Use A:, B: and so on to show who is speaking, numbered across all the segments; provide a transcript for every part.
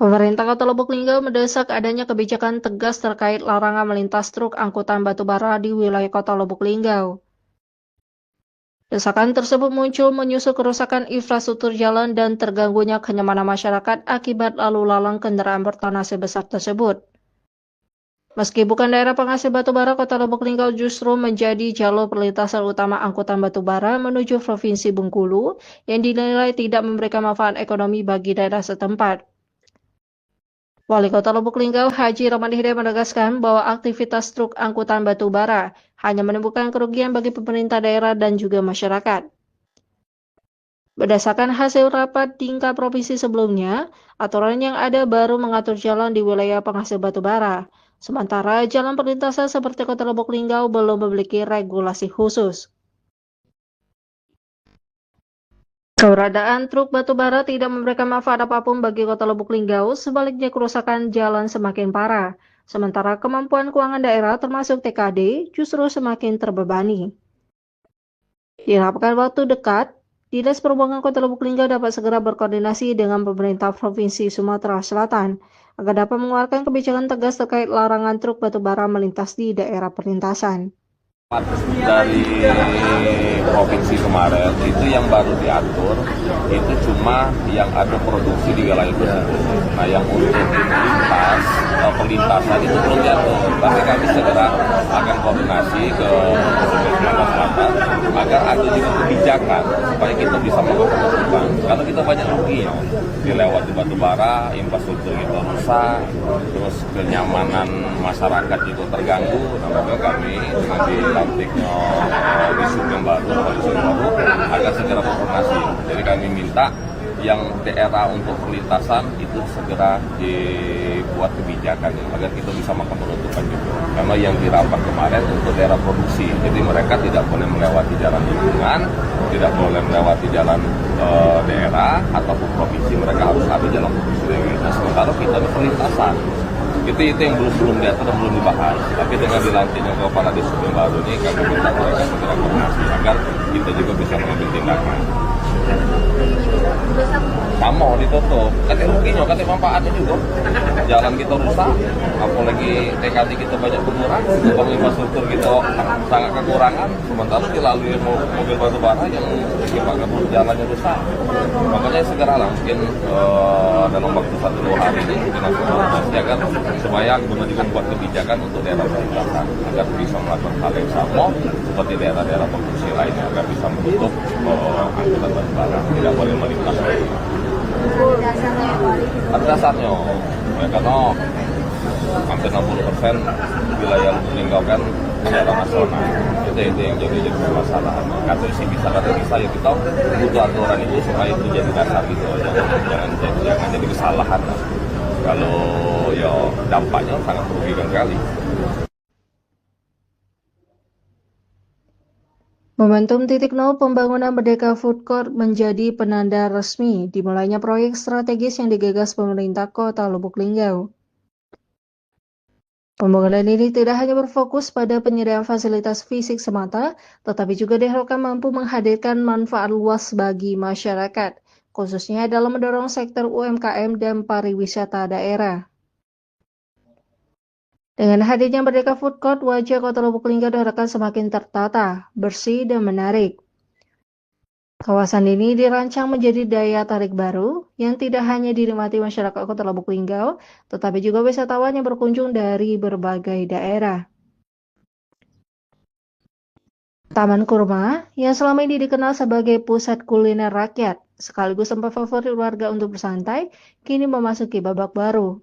A: Pemerintah Kota Lubuk Linggau mendesak adanya kebijakan tegas terkait larangan melintas truk angkutan batubara di wilayah Kota Lubuk Linggau. Desakan tersebut muncul menyusul kerusakan infrastruktur jalan dan terganggunya kenyamanan masyarakat akibat lalu lalang kendaraan bertonase besar tersebut. Meski bukan daerah penghasil batubara, Kota Lubuk Linggau justru menjadi jalur perlintasan utama angkutan batubara menuju Provinsi Bengkulu yang dinilai tidak memberikan manfaat ekonomi bagi daerah setempat. Wali Kota Lubuk Linggau, Haji Romani Hidayat menegaskan bahwa aktivitas truk angkutan batu bara hanya menimbulkan kerugian bagi pemerintah daerah dan juga masyarakat. Berdasarkan hasil rapat tingkat provinsi sebelumnya, aturan yang ada baru mengatur jalan di wilayah penghasil batu bara. Sementara jalan perlintasan seperti Kota Lubuk Linggau belum memiliki regulasi khusus. Keberadaan truk batu bara tidak memberikan manfaat apapun bagi Kota Lubuk Linggau, sebaliknya kerusakan jalan semakin parah. Sementara kemampuan keuangan daerah termasuk TKD justru semakin terbebani. Diharapkan waktu dekat, Dinas Perhubungan Kota Lubuk Linggau dapat segera berkoordinasi dengan pemerintah Provinsi Sumatera Selatan agar dapat mengeluarkan kebijakan tegas terkait larangan truk batu bara melintas di daerah perlintasan.
B: Dari provinsi kemarin itu yang baru diatur itu cuma yang ada produksi di wilayah tersebut. Nah, yang untuk pelintasan itu belum diatur. Tapi kami segera akan koordinasi ke Sumatera Selatan agar ada juga kebijakan supaya kita bisa mengakomodir. Karena kita banyak ruginya dilewati batu bara, infrastruktur kita rusak, terus kenyamanan masyarakat itu terganggu. Nah, kami dengan dilantiknya di Sugeng Baru, Polisi Baru agar segera berkoordinasi. Jadi kami minta yang daerah untuk perlintasan itu segera dibuat kebijakan agar kita bisa makan penutupan juga. Karena yang dirapat kemarin untuk daerah produksi, jadi mereka tidak boleh melewati jalan lingkungan, tidak boleh melewati jalan daerah ataupun provinsi, mereka harus ada jalan produksi. Nah, sementara kita di perlintasan. Itu yang belum diatur dan belum dibahas. Tapi dengan dilantiknya kepala di Sugeng Baru ini, kami minta mereka segera koordinasi agar kita juga bisa mengambil tindakan. Sama ditutup, katanya ruginya, katanya manfaatnya juga. Jalan kita rusak, apalagi TKD kita banyak berkurang, uang infrastruktur kita sangat kekurangan, sementara dilalui mobil batu bara yang menyebabkan jalannya rusak. Makanya segera lah, mungkin dalam waktu 1-2 hari ini kita koordinasi agar supaya gubernur juga buat kebijakan untuk daerah perlintasan agar bisa melakukan hal yang sama seperti daerah-daerah provinsi lainnya agar bisa menutup angkutan batu bara, tidak boleh melintas. Pada dasarnya, karena hampir 60% wilayah Lubuk Linggau kan daerah nasional. Itu yang jadi permasalahan. Kata sih bisa ya kita butuh aturan itu supaya itu jadi dasar gitu. Jangan jadi kesalahan. Kalau ya dampaknya sangat merugikan sekali.
A: Momentum titik nol pembangunan Merdeka Food Court menjadi penanda resmi dimulainya proyek strategis yang digagas pemerintah Kota Lubuk Linggau. Pembangunan ini tidak hanya berfokus pada penyediaan fasilitas fisik semata, tetapi juga diharapkan mampu menghadirkan manfaat luas bagi masyarakat, khususnya dalam mendorong sektor UMKM dan pariwisata daerah. Dengan hadirnya Merdeka Food Court, wajah Kota Lubuk Linggau diharapkan semakin tertata, bersih, dan menarik. Kawasan ini dirancang menjadi daya tarik baru yang tidak hanya dinikmati masyarakat Kota Lubuk Linggau, tetapi juga wisatawan yang berkunjung dari berbagai daerah. Taman Kurma, yang selama ini dikenal sebagai pusat kuliner rakyat, sekaligus tempat favorit warga untuk bersantai, kini memasuki babak baru.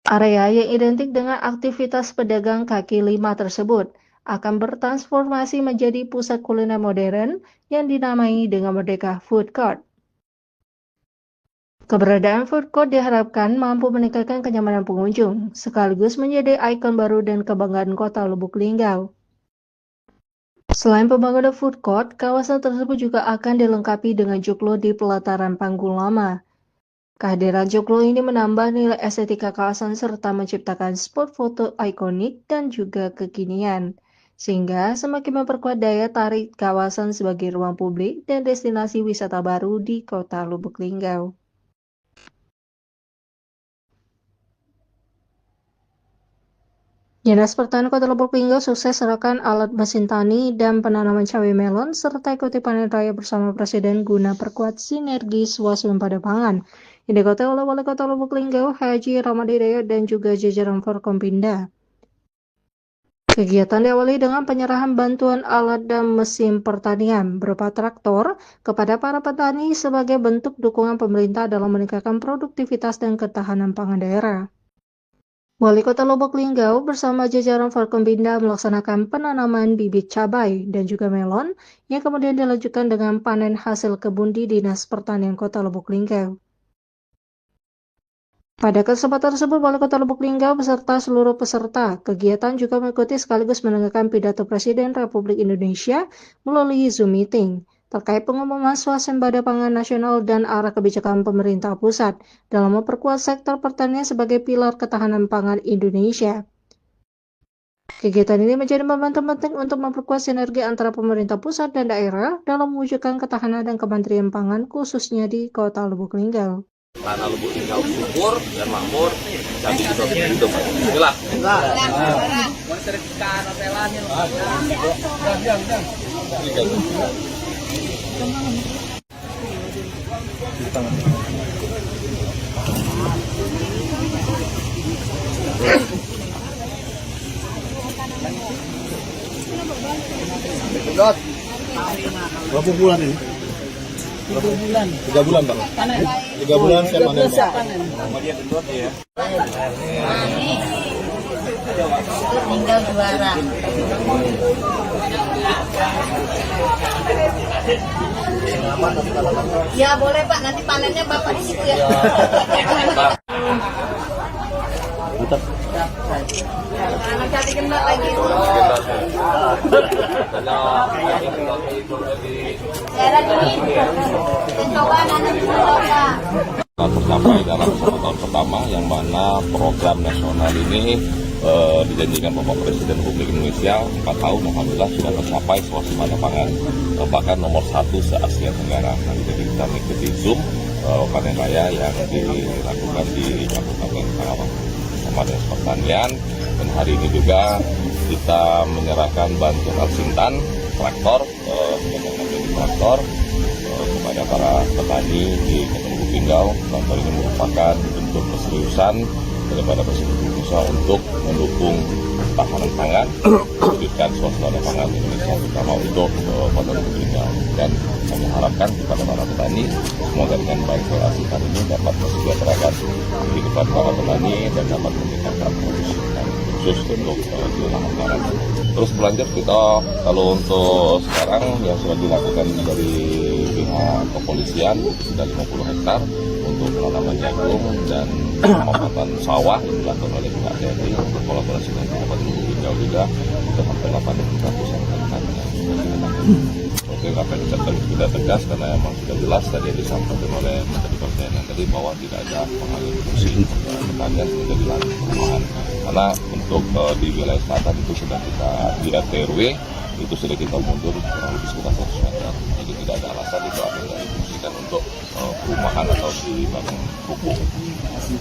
A: Area yang identik dengan aktivitas pedagang kaki lima tersebut akan bertransformasi menjadi pusat kuliner modern yang dinamai dengan Merdeka Food Court. Keberadaan food court diharapkan mampu meningkatkan kenyamanan pengunjung, sekaligus menjadi ikon baru dan kebanggaan Kota Lubuk Linggau. Selain pembangunan food court, kawasan tersebut juga akan dilengkapi dengan joglo di pelataran Panggung Lama. Kehadiran joglo ini menambah nilai estetika kawasan serta menciptakan spot foto ikonik dan juga kekinian, sehingga semakin memperkuat daya tarik kawasan sebagai ruang publik dan destinasi wisata baru di Kota Lubuk Linggau. Dinas Pertanian Kota Lubuk Linggau sukses serahkan alat mesin tani dan penanaman cabai melon serta ikuti panen raya bersama Presiden guna perkuat sinergi swasembada pangan. Yang diketahui oleh Wali Kota Lubuk Linggau, Haji Ramad Hidayat dan juga jajaran Forkompinda. Kegiatan diawali dengan penyerahan bantuan alat dan mesin pertanian berupa traktor kepada para petani sebagai bentuk dukungan pemerintah dalam meningkatkan produktivitas dan ketahanan pangan daerah. Wali Kota Lubuk Linggau bersama jajaran Forkompinda melaksanakan penanaman bibit cabai dan juga melon yang kemudian dilanjutkan dengan panen hasil kebun di Dinas Pertanian Kota Lubuk Linggau. Pada kesempatan tersebut, Wali Kota Lubuk Linggau beserta seluruh peserta kegiatan juga mengikuti sekaligus mendengarkan pidato Presiden Republik Indonesia melalui Zoom meeting terkait pengumuman swasembada pangan nasional dan arah kebijakan pemerintah pusat dalam memperkuat sektor pertanian sebagai pilar ketahanan pangan Indonesia. Kegiatan ini menjadi momentum penting untuk memperkuat sinergi antara pemerintah pusat dan daerah dalam mewujudkan ketahanan dan kemandirian pangan khususnya di Kota Lubuk Linggau.
B: Tanah Lubuk Linggau subur dan makmur, cabai juga hidup. Inilah.
C: Berapa bulan ini? 3 bulan. 3 bulan, Bang. 3 bulan saya panen, Bang.
D: Tinggal juara. Ya boleh Pak, nanti panennya Bapak di situ ya. Anak cantik Mbak lagi. Saya lagi mencoba nanam coba.
B: Tercapai dalam 1 tahun pertama yang mana program nasional ini dijanjikan Bapak Presiden Republik Indonesia 4 tahun, alhamdulillah sudah tercapai swasembada pangan, bahkan nomor 1 se-Asia Tenggara. Nah, jadi kita mengikuti Zoom panen raya yang dilakukan di Kabupaten Karawang sama Dinas Pertanian, dan hari ini juga kita menyerahkan bantuan alsintan traktor kepada para petani di Kota Lubuk Linggau. Traktor ini merupakan bentuk keseriusan daripada Presiden Indonesia untuk mendukung ketahanan pangan, mewujudkan swasembada pangan Indonesia, terutama untuk Kota Lubuk Linggau. Dan kami harapkan kepada para petani, semoga dengan bantuan alsintan ini dapat mensejahterakan kehidupan para petani dan dapat meningkatkan produksi khusus untuk di lahan barat. Terus berlanjut kita, kalau untuk sekarang yang sudah dilakukan dari pihak kepolisian itu sudah 50 hektar untuk penanaman jagung dan pemanfaatan sawah yang dilakukan oleh pihak TNI untuk kolaborasi dengan Kabupaten Lubuk Linggau juga itu sampai 800 hektar yang ditanam. Oke, KPN sudah tegas karena memang sudah jelas tadi disampaikan oleh Menteri Pertanian tadi bahwa tidak ada pengalihan fungsi pertanian sudah dilarang perumahan. Karena untuk di wilayah selatan itu sudah kita di RW itu sudah kita mundur kurang lebih sekitar 100 meter. Jadi tidak ada alasan itu akan difungsikan untuk perumahan atau dibangun ruko.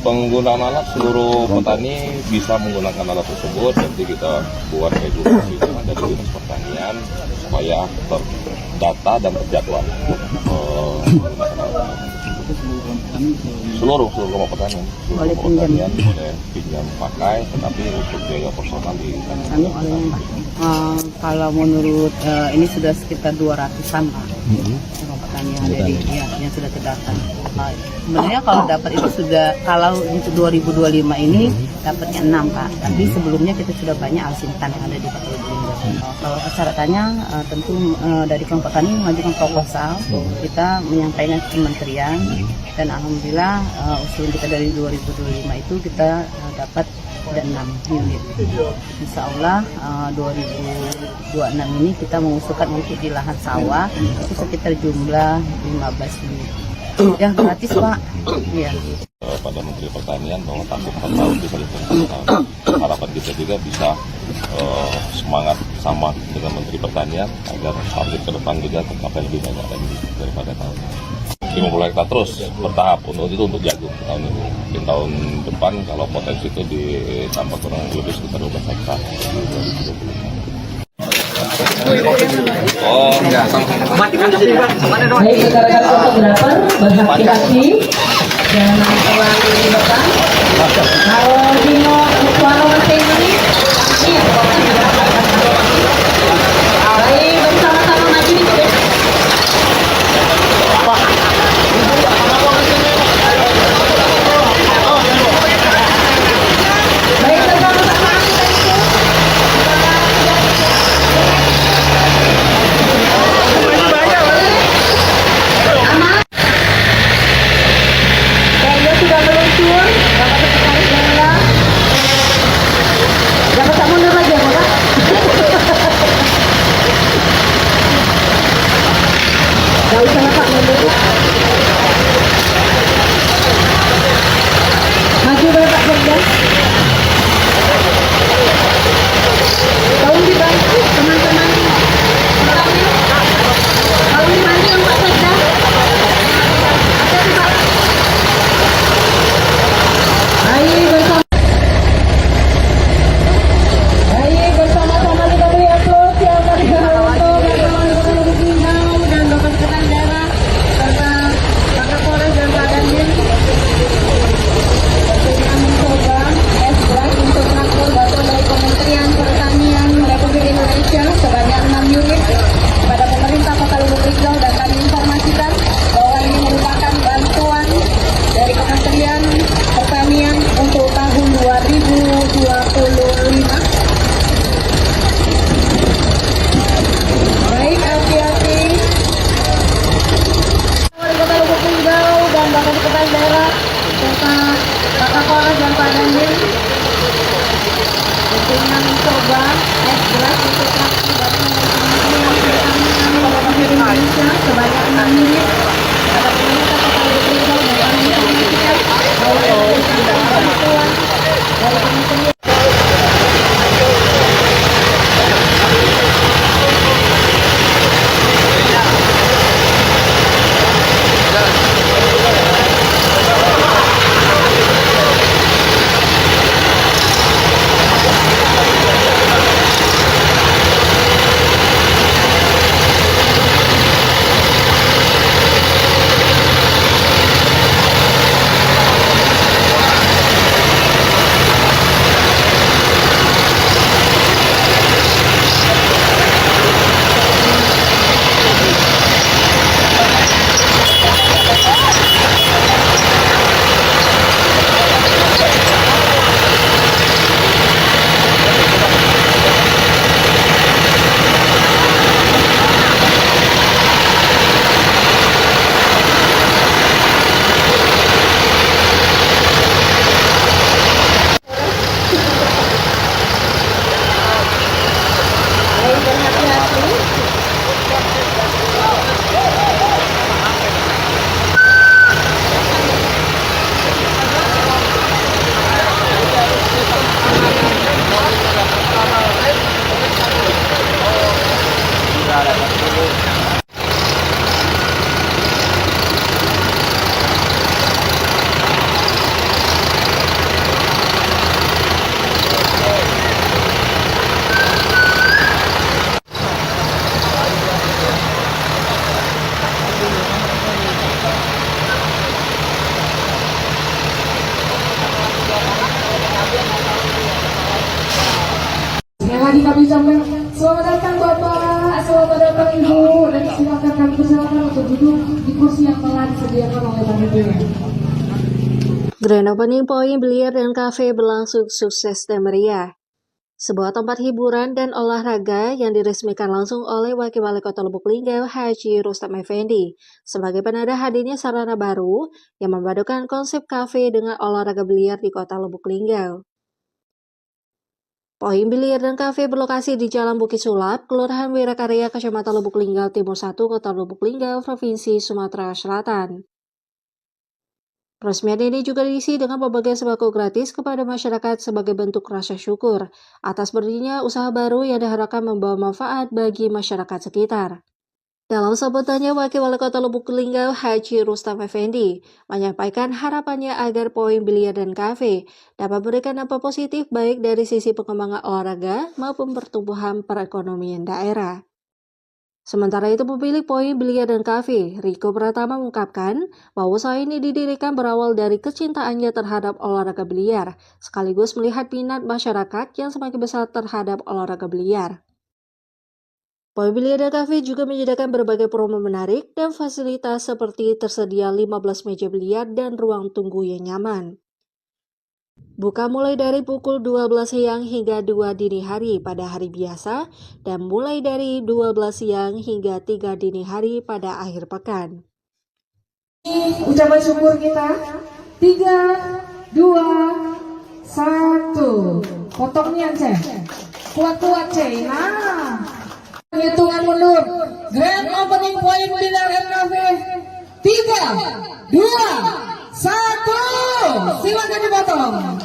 B: Penggunaan alat, seluruh petani bisa menggunakan alat tersebut. Nanti kita buat edukasi dari Dinas Pertanian supaya terdata dan terjadwal. Seluruh kelompok petani, boleh pinjam pakai, tetapi untuk biaya personal di
D: kalau menurut ini sudah sekitar 200-an Pak. Petani yang ada yang sudah terdata. Sebenarnya kalau dapat itu sudah, kalau untuk 2025 ini dapatnya 6 Pak. Tapi sebelumnya kita sudah banyak alsintan yang ada di Kota Lubuk Linggau. Kalau persyaratannya tentu dari kelompok petani mengajukan proposal, kita menyampaikan ke kementerian, dan alhamdulillah usulan kita dari 2025 itu kita dapat ada 6 unit. Insya Allah 2026 ini kita mengusulkan untuk di lahan sawah itu sekitar jumlah 15 unit. Ya gratis Pak. Iya.
B: Pada Menteri Pertanian bahwa target 4 tahun bisa dilaksanakan. Harapan kita juga bisa semangat sama dengan Menteri Pertanian agar target ke depan juga tercapai lebih banyak lagi daripada tahun ini. 50 hektar terus bertahap untuk jagung tahun ini. Mungkin tahun depan kalau potensi itu ditambah kurang lebih sekitar 12 hektar. Oh enggak,
E: Baik, rekan-rekan fotografer berhati-hati jangan terlalu di depan. Kalau Dino suara mesin ini, baik bersama-sama maju nih. Baik bersama-sama. Kayaknya sudah meluncur, dapat tertarik bola. Dapat tak mundur lagi ya, Bapak? Gak usah lah, Pak, mundur. Maju Bapak Berdas. Tolong dibantu teman-teman. Tolong dibantu yang Pak Berdas. Hati-hati, Pak. Baik bersama. Baik bersama-sama kita beri aplaus yang meriah untuk teman-teman Bintang dan Bapak Sekretaris Daerah serta Pak Kapolres dan Pak Dandim. Tentunya mencoba S-Beras untuk traktor batu dari Kementerian Pertanian Republik Indonesia sebanyak 6 unit kepada pemerintah Kota Lubuk Linggau, dan kami informasikan bahwa ini merupakan bantuan dari Kementerian Pertanian untuk tahun 2025. Baik, hati-hati. Wali Kota Lubuk Linggau dan Bapak Sekretaris Daerah serta Pak Kapolres dan Pak Dandim tentunya mencoba S-Beras untuk traktor batu dari Kementerian Pertanian Republik Indonesia sebanyak 6 unit kepada pemerintah Kota Lubuk Linggau, dan kami informasikan bahwa ini adalah bantuan dari Kementerian. Baik, berhati-hati.
F: Yang lagi kami sampaikan, selamat datang Bapak, selamat datang Ibu, dan silakan kami persilakan untuk duduk di kursi yang telah disediakan oleh panitia.
A: Grand Opening Point Biliar dan Cafe berlangsung sukses dan meriah. Sebuah tempat hiburan dan olahraga yang diresmikan langsung oleh Wakil Wali Kota Lubuk Linggau Haji Rustam Effendi sebagai penanda hadirnya sarana baru yang memadukan konsep kafe dengan olahraga biliar di Kota Lubuk Linggau. Poin biliar dan kafe berlokasi di Jalan Bukit Sulap, Kelurahan Wirakarya, Kecamatan Lubuk Linggau Timur 1, Kota Lubuk Linggau, Provinsi Sumatera Selatan. Peresmian ini juga diisi dengan pembagian sembako gratis kepada masyarakat sebagai bentuk rasa syukur atas berdirinya usaha baru yang diharapkan membawa manfaat bagi masyarakat sekitar. Dalam sambutannya, Wakil Wali Kota Lubuk Linggau Haji Rustam Effendi menyampaikan harapannya agar poin biliar dan kafe dapat memberikan dampak positif baik dari sisi pengembangan olahraga maupun pertumbuhan perekonomian daerah. Sementara itu, pemilik poin biliar dan kafe, Riko Pratama, mengungkapkan bahwa usaha ini didirikan berawal dari kecintaannya terhadap olahraga biliar, sekaligus melihat minat masyarakat yang semakin besar terhadap olahraga biliar. Poin biliar dan kafe juga menyediakan berbagai promo menarik dan fasilitas seperti tersedia 15 meja biliar dan ruang tunggu yang nyaman. Buka mulai dari pukul 12 siang hingga 2 dini hari pada hari biasa dan mulai dari 12 siang hingga 3 dini hari pada akhir pekan.
F: Ucapan syukur kita 3, 2, 1. Potongnya Ceh. Kuat-kuat Ceh. Nah, hitungan mundur. Grand opening point biliar and cafe. 3, 2, 1. Silakan dipotong.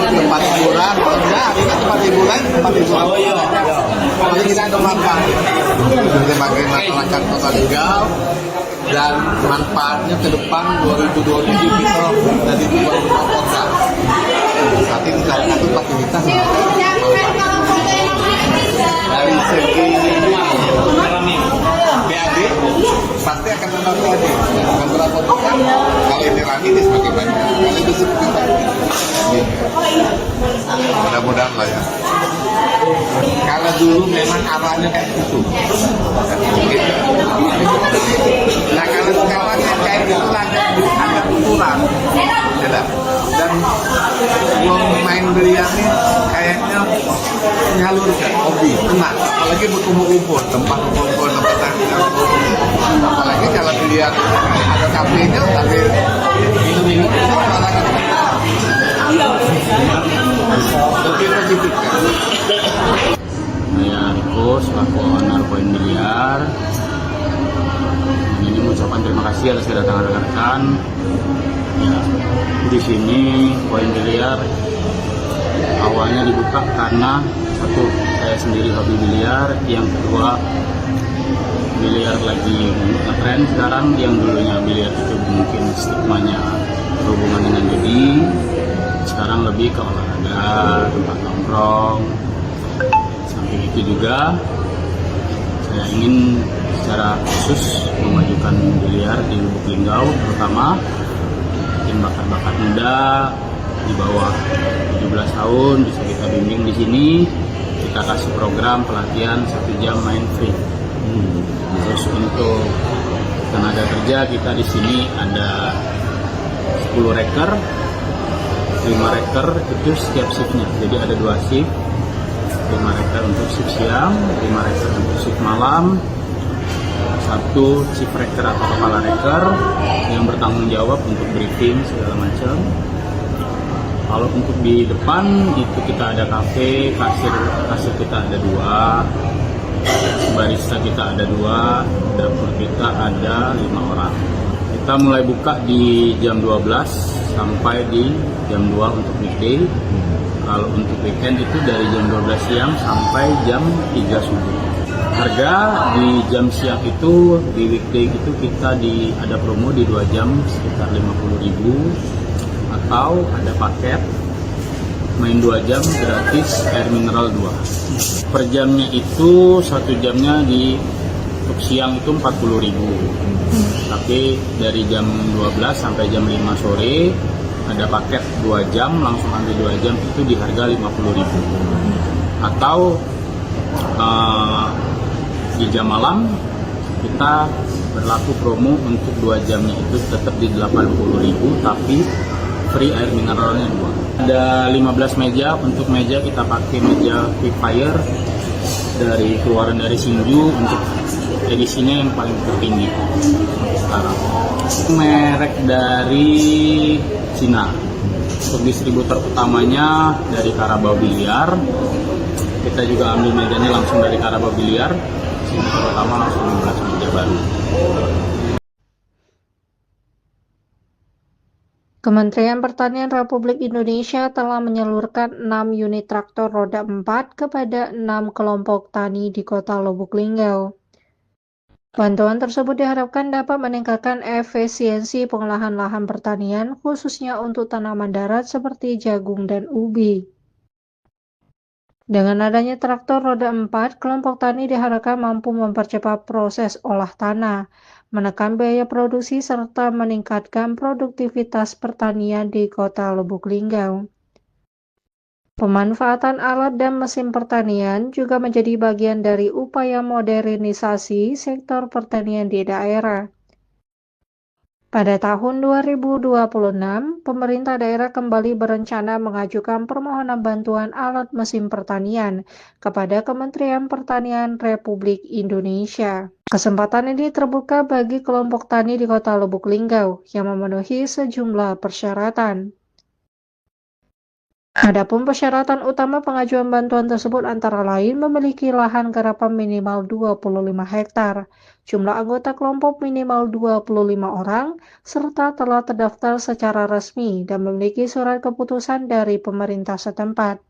C: Tempat hiburan, tempat hiburan, kita ada manfaat sebagai masyarakat Kota Linggau dan manfaatnya ke depan 2027 kita dari tuan rumah kota. Saat ini salah satu fasilitas dari segi BAD pasti akan menambah BAD. Bukan berapa bukan kalau ini lagi ini semakin banyak. Kalau itu seperti mudah-mudahan lah ya. Kalau dulu memang arahnya kayak gitu. Nah kalau sekarang yang kayak gitu agak kurang. Dan belum main biliar ini kayaknya menyalurkan hobi, tenang. Apalagi berkumpul-kumpul, tempat kumpul, tempat tanggal. Apalagi kalau biliar ada kafenya, tapi minum-minum itu olahraga. Lebih positif kan?
G: Saya Riko selaku owner poin biliar. Ini mengucapkan terima kasih atas kedatangan rekan-rekan. Ya, di sini poin biliar awalnya dibuka karena satu, saya sendiri hobi biliar. Yang kedua, biliar lagi ngetren sekarang. Yang dulunya biliar itu mungkin stigmanya berhubungan dengan judi, sekarang lebih ke olahraga, tempat nongkrong. Samping itu juga saya ingin secara khusus memajukan biliar di Lubuk Linggau, terutama tim bakat-bakat muda di bawah 17 tahun bisa kita bimbing di sini. Kita kasih program pelatihan 1 jam main free. Terus untuk tenaga kerja kita di sini ada 10 reker, 5 reker itu setiap shiftnya. Jadi ada 2 shift, 5 reker untuk shift siang, 5 reker untuk shift malam. 1 chief reker atau kepala reker yang bertanggung jawab untuk briefing segala macam. Kalau untuk di depan itu kita ada kafe, kasir kita ada 2, barista kita ada 2, dapur kita ada 5 orang. Kita mulai buka di jam 12 sampai di jam 2 untuk weekday. Kalau untuk weekend itu dari jam 12 siang sampai jam 3 subuh. Harga di jam siang itu, di weekday itu kita ada promo di 2 jam sekitar 50.000, atau ada paket main 2 jam gratis air mineral 2. Per jamnya itu 1 jamnya untuk siang itu 40.000. Tapi dari jam 12 sampai jam 5 sore ada paket 2 jam, langsung ambil 2 jam itu di harga 50.000. Atau di jam malam kita berlaku promo untuk 2 jamnya itu tetap di 80.000 tapi free air mineralnya 2. Ada 15 meja. Untuk meja kita pakai meja quick fire dari keluaran dari Sinju untuk edisinya yang paling tertinggi sekarang. Merek dari Cina. Untuk distributor utamanya dari Carabao Biliar. Kita juga ambil mejanya langsung dari Carabao Biliar. sih, terutama langsung kerja baru.
A: Kementerian Pertanian Republik Indonesia telah menyalurkan 6 unit traktor roda 4 kepada 6 kelompok tani di Kota Lubuk Linggau. Bantuan tersebut diharapkan dapat meningkatkan efisiensi pengolahan lahan pertanian, khususnya untuk tanaman darat seperti jagung dan ubi. Dengan adanya traktor roda 4, kelompok tani diharapkan mampu mempercepat proses olah tanah, menekan biaya produksi, serta meningkatkan produktivitas pertanian di Kota Lubuk Linggau. Pemanfaatan alat dan mesin pertanian juga menjadi bagian dari upaya modernisasi sektor pertanian di daerah. Pada tahun 2026, pemerintah daerah kembali berencana mengajukan permohonan bantuan alat mesin pertanian kepada Kementerian Pertanian Republik Indonesia. Kesempatan ini terbuka bagi kelompok tani di Kota Lubuk Linggau yang memenuhi sejumlah persyaratan. Adapun persyaratan utama pengajuan bantuan tersebut antara lain memiliki lahan garapan minimal 25 hektar, jumlah anggota kelompok minimal 25 orang, serta telah terdaftar secara resmi dan memiliki surat keputusan dari pemerintah setempat.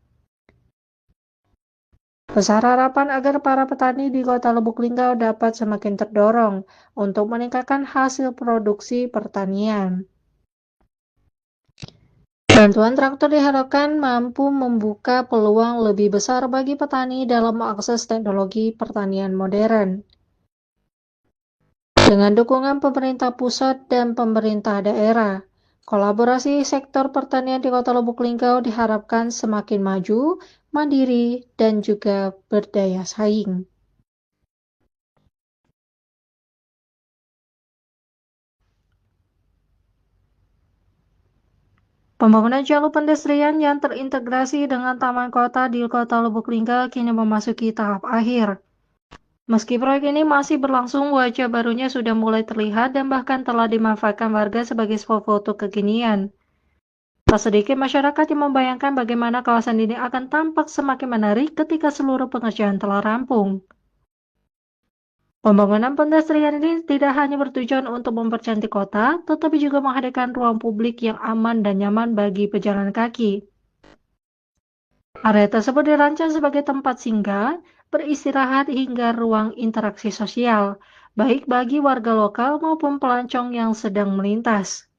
A: Besar harapan agar para petani di Kota Lubuk Linggau dapat semakin terdorong untuk meningkatkan hasil produksi pertanian. Bantuan traktor diharapkan mampu membuka peluang lebih besar bagi petani dalam mengakses teknologi pertanian modern. Dengan dukungan pemerintah pusat dan pemerintah daerah, kolaborasi sektor pertanian di Kota Lubuk Linggau diharapkan semakin maju, mandiri, dan juga berdaya saing. Pembangunan jalur pedestrian yang terintegrasi dengan taman kota di Kota Lubuk Linggau kini memasuki tahap akhir. Meski proyek ini masih berlangsung, wajah barunya sudah mulai terlihat dan bahkan telah dimanfaatkan warga sebagai spot foto kekinian. Tak sedikit masyarakat yang membayangkan bagaimana kawasan ini akan tampak semakin menarik ketika seluruh pengerjaan telah rampung. Pembangunan pedestrian ini tidak hanya bertujuan untuk mempercantik kota, tetapi juga menghadirkan ruang publik yang aman dan nyaman bagi pejalan kaki. Area tersebut dirancang sebagai tempat singgah, beristirahat hingga ruang interaksi sosial, baik bagi warga lokal maupun pelancong yang sedang melintas.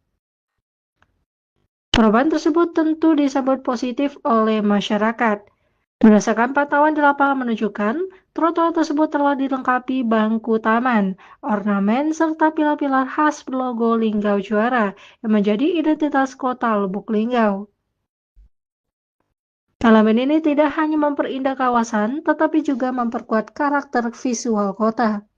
A: Perubahan tersebut tentu disambut positif oleh masyarakat. Berdasarkan pantauan di lapangan menunjukkan, trotoar tersebut telah dilengkapi bangku taman, ornamen, serta pilar-pilar khas berlogo Linggau Juara yang menjadi identitas Kota Lubuk Linggau. Elemen ini tidak hanya memperindah kawasan, tetapi juga memperkuat karakter visual kota.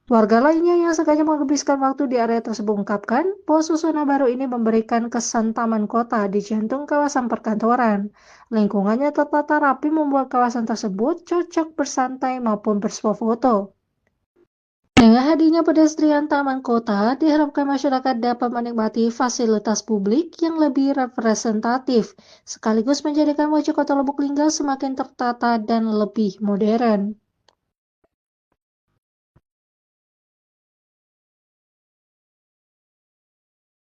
A: Warga lainnya yang sengaja menghabiskan waktu di area tersebut mengungkapkan bahwa susunan baru ini memberikan kesan taman kota di jantung kawasan perkantoran. Lingkungannya tertata rapi membuat kawasan tersebut cocok bersantai maupun bersuah foto. Dengan hadirnya pedestrian taman kota, diharapkan masyarakat dapat menikmati fasilitas publik yang lebih representatif, sekaligus menjadikan wajah Kota Lubuk Linggau semakin tertata dan lebih modern.